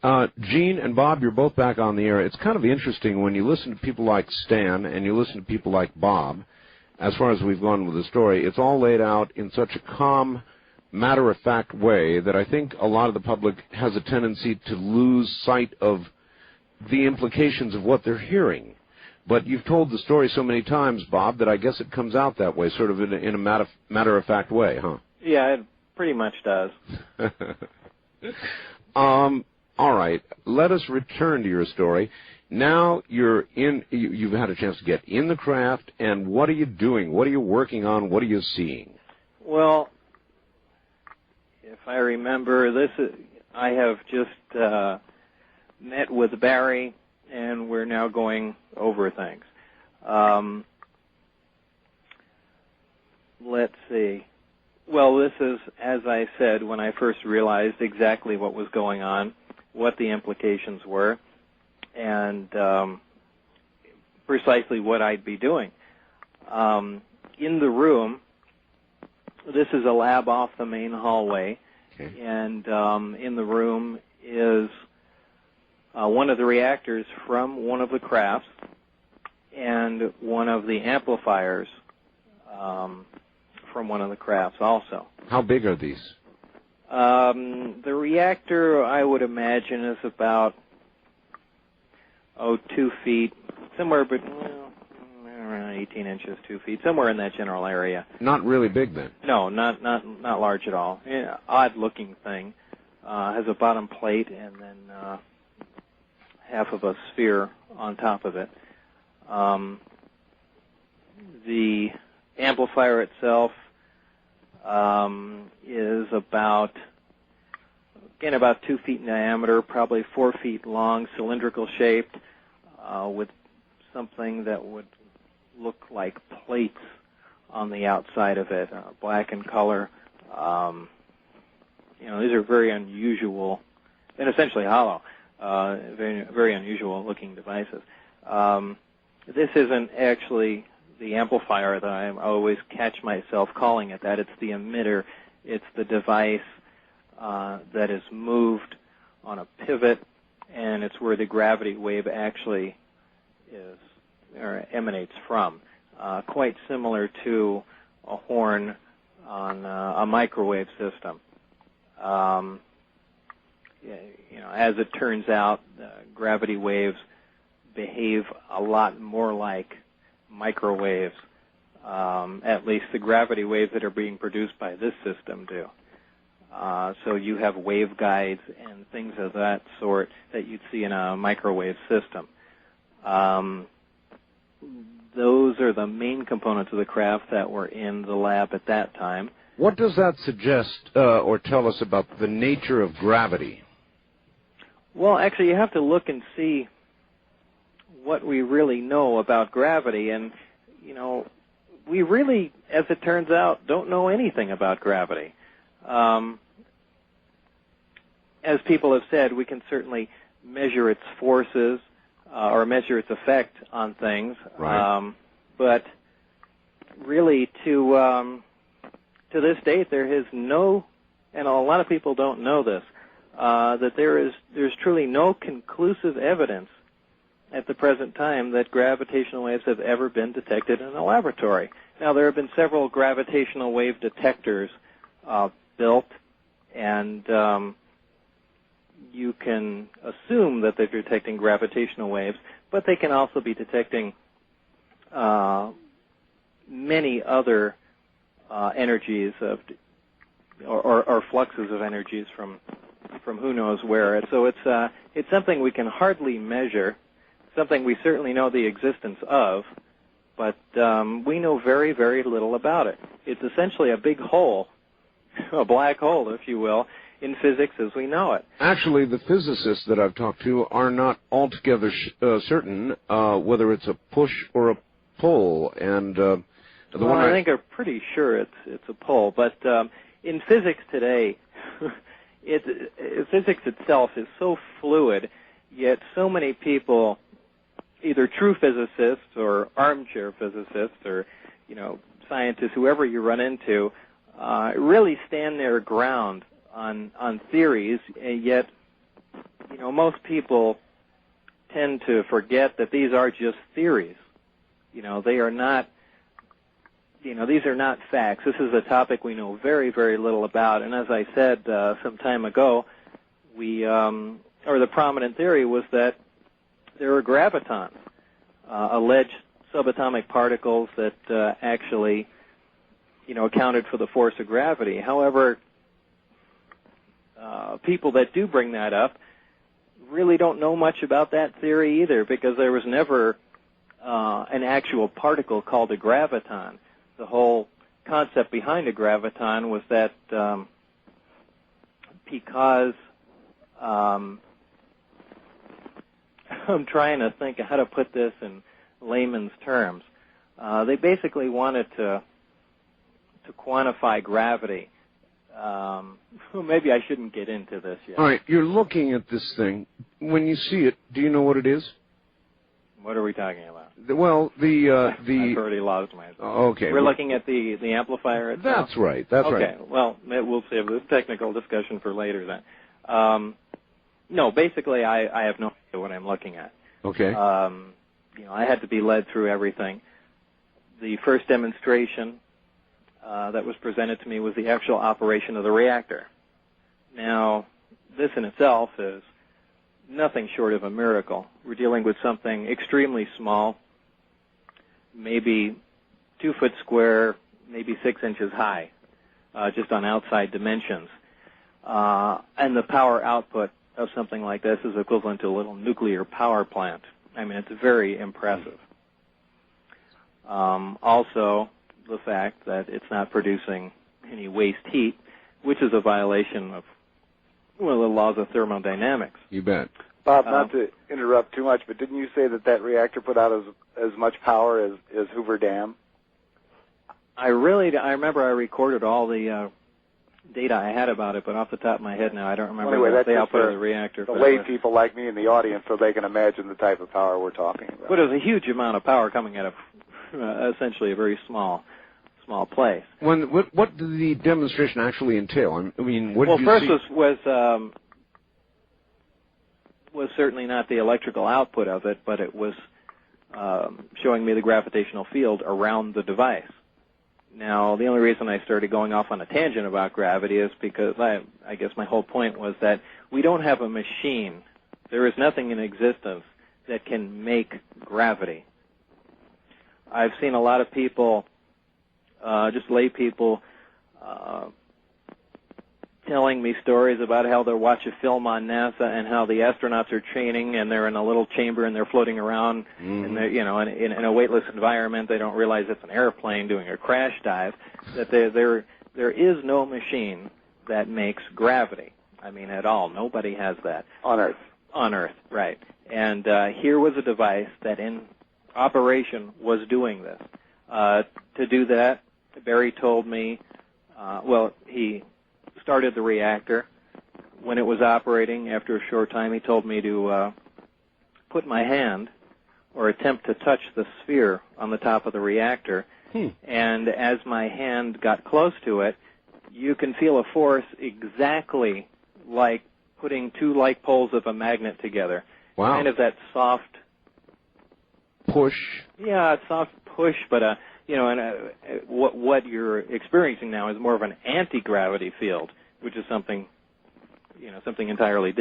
Gene and Bob, you're both back on the air. It's kind of interesting when you listen to people like Stan and you listen to people like Bob, as far as we've gone with the story, it's all laid out in such a calm, matter-of-fact way that I think a lot of the public has a tendency to lose sight of the implications of what they're hearing. But you've told the story so many times, Bob, that I guess it comes out that way, sort of in a matter-of-fact way, huh? Yeah, it pretty much does. All right, let us return to your story. Now you've had a chance to get in the craft, and what are you doing? What are you working on? What are you seeing? Well, if I remember, I have just met with Barry, and we're now going over things. Let's see. Well, this is, as I said, when I first realized exactly what was going on, what the implications were, and precisely what I'd be doing. In the room, this is a lab off the main hallway, okay. And in the room is one of the reactors from one of the crafts and one of the amplifiers from one of the crafts also. How big are these? The reactor, I would imagine, is about 2 feet, somewhere between 18 inches, 2 feet, somewhere in that general area. Not really big then? No, not large at all. Yeah, odd-looking thing. Has a bottom plate and then half of a sphere on top of it. The amplifier itself is about 2 feet in diameter, probably 4 feet long, cylindrical shaped, with something that would look like plates on the outside of it, black in color. These are very unusual, and essentially hollow, very, very unusual looking devices. This isn't actually the amplifier that I always catch myself calling it that. It's the emitter. It's the device that is moved on a pivot, and it's where the gravity wave actually is or emanates from. Quite similar to a horn on a microwave system. As it turns out, gravity waves behave a lot more like microwaves. At least the gravity waves that are being produced by this system do. So you have waveguides and things of that sort that you'd see in a microwave system. Those are the main components of the craft that were in the lab at that time. What does that suggest or tell us about the nature of gravity? Well, actually, you have to look and see what we really know about gravity. And, we really, as it turns out, don't know anything about gravity. As people have said, we can certainly measure its forces or measure its effect on things. Right. But really, to this date, there is no, and a lot of people don't know this, that there's truly no conclusive evidence at the present time that gravitational waves have ever been detected in a laboratory. Now, there have been several gravitational wave detectors built, and you can assume that they're detecting gravitational waves, but they can also be detecting many other energies of, or fluxes of energies from who knows where. So it's something we can hardly measure, something we certainly know the existence of, but we know very, very little about it. It's essentially a big hole, a black hole, if you will, in physics as we know it. Actually, the physicists that I've talked to are not altogether certain whether it's a push or a pull, and I think are pretty sure it's a pull. But in physics today, physics itself is so fluid, yet so many people, either true physicists or armchair physicists or scientists, whoever you run into, really stand their ground on theories, yet most people tend to forget that these are just theories. They are not, these are not facts. This is a topic we know very, very little about. And as I said some time ago, the prominent theory was that there were gravitons, alleged subatomic particles that actually, accounted for the force of gravity. However, people that do bring that up really don't know much about that theory either, because there was never an actual particle called a graviton. The whole concept behind a graviton was that because I'm trying to think of how to put this in layman's terms. They basically wanted to quantify gravity. Maybe I shouldn't get into this yet. All right, you're looking at this thing. When you see it, do you know what it is? What are we talking about? Well, I've already lost myself. Okay. We're looking at the amplifier itself? That's right. That's right. Okay. Well, we'll save this technical discussion for later then. No, basically, I have no idea what I'm looking at. Okay. I had to be led through everything. The first demonstration that was presented to me was the actual operation of the reactor. Now, this in itself is nothing short of a miracle. We're dealing with something extremely small, maybe 2 foot square, maybe 6 inches high, just on outside dimensions. And the power output of something like this is equivalent to a little nuclear power plant. I mean, it's very impressive. Also, the fact that it's not producing any waste heat, which is a violation of the laws of thermodynamics. You bet. Bob, not to interrupt too much, but didn't you say that reactor put out as much power as Hoover Dam? I remember I recorded all the data I had about it, but off the top of my head now, I don't remember the output of the reactor. The lay people like me in the audience, so they can imagine the type of power we're talking about. But it was a huge amount of power coming out of essentially a very small place. What did the demonstration actually entail? I mean, what did you first see? was certainly not the electrical output of it, but it was showing me the gravitational field around the device. Now, the only reason I started going off on a tangent about gravity is because I guess my whole point was that we don't have a machine. There is nothing in existence that can make gravity. I've seen a lot of people, just lay people, telling me stories about how they'll watch a film on NASA and how the astronauts are training and they're in a little chamber and they're floating around and they're, in a weightless environment. They don't realize it's an airplane doing a crash dive. That there is no machine that makes gravity. I mean, at all. Nobody has that. On Earth. On Earth, right. And here was a device that in operation was doing this. To do that, Barry told me, he started the reactor. When it was operating, after a short time, he told me to put my hand or attempt to touch the sphere on the top of the reactor. And as my hand got close to it, you can feel a force exactly like putting two like poles of a magnet together. Wow. Kind of that soft push. Yeah, a soft push, but what you're experiencing now is more of an anti-gravity field, which is something entirely different.